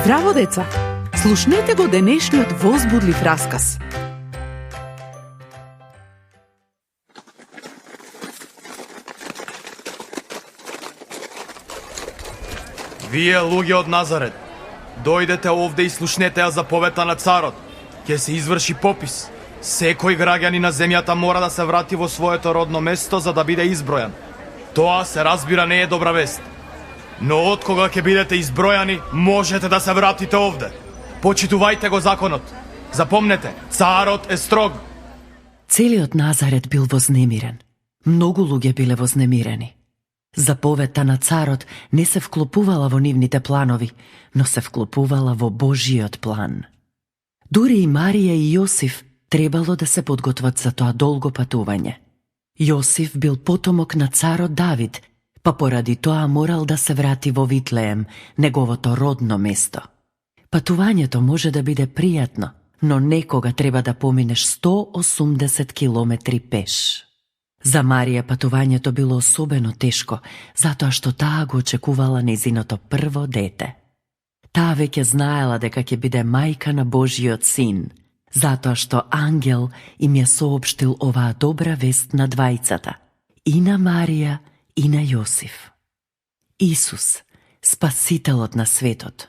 Здраво, деца! Слушнете го денешниот возбудлив расказ. Вие, луѓе од Назарет, дојдете овде и слушнете ја заповета на царот. Ќе се изврши попис. Секој граѓани на земјата мора да се врати во своето родно место за да биде избројан. Тоа, се разбира, не е добра вест. Но откога ќе бидете избројани, можете да се вратите овде. Почитувајте го законот. Запомнете, царот е строг. Целиот Назарет бил вознемирен. Многу луѓе биле вознемирени. Заповедта на царот не се вклопувала во нивните планови, но се вклопувала во Божиот план. Дури и Марија и Јосиф требало да се подготват за тоа долго патување. Јосиф бил потомок на царот Давид, па поради тоа морал да се врати во Витлеем, неговото родно место. Патувањето може да биде пријатно, но некога треба да поминеш 180 километри пеш. За Марија патувањето било особено тешко, затоа што таа го очекувала нејзиното прво дете. Таа веќе знаела дека ќе биде мајка на Божиот син, затоа што ангел им ја соопштил оваа добра вест на двајцата, и на Марија и на Јосиф. Исус, спасителот на светот.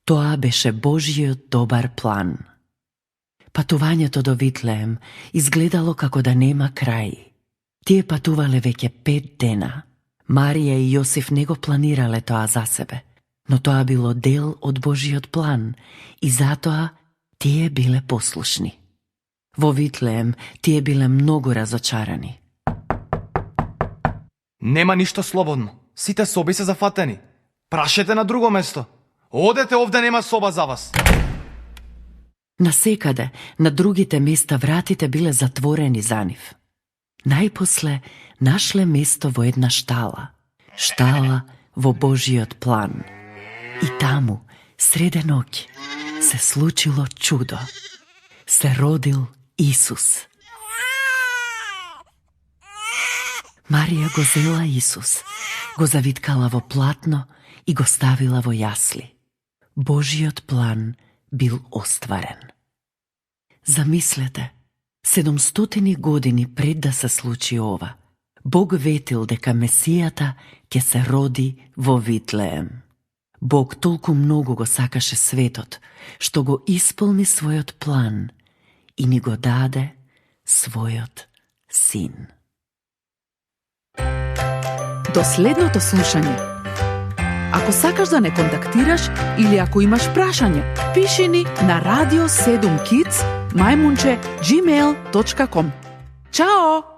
Тоа беше Божиот добар план. Патувањето до Витлеем изгледало како да нема крај. Тие патувале веќе 5 дена. Марија и Јосиф не го планирале тоа за себе, но тоа било дел од Божиот план и затоа тие биле послушни. Во Витлеем тие биле многу разочарани. Нема ништо слободно. Сите соби се зафатени. Прашете на друго место. Одете, овде нема соба за вас. Насекаде, на другите места вратите биле затворени за нив. Најпосле нашле место во една штала. Штала во Божиот план. И таму, среде ноќ, се случило чудо. Се родил Исус. Марија го зела Исус, го завиткала во платно и го ставила во јасли. Божиот план бил остварен. Замислете, 700 години пред да се случи ова, Бог ветил дека Месијата ќе се роди во Витлеем. Бог толку многу го сакаше светот, што го исполни својот план и ни го даде својот син. До следното слушање. Ако сакаш да не контактираш или ако имаш прашање, пиши ни на radio7kids@gmail.com. Чао!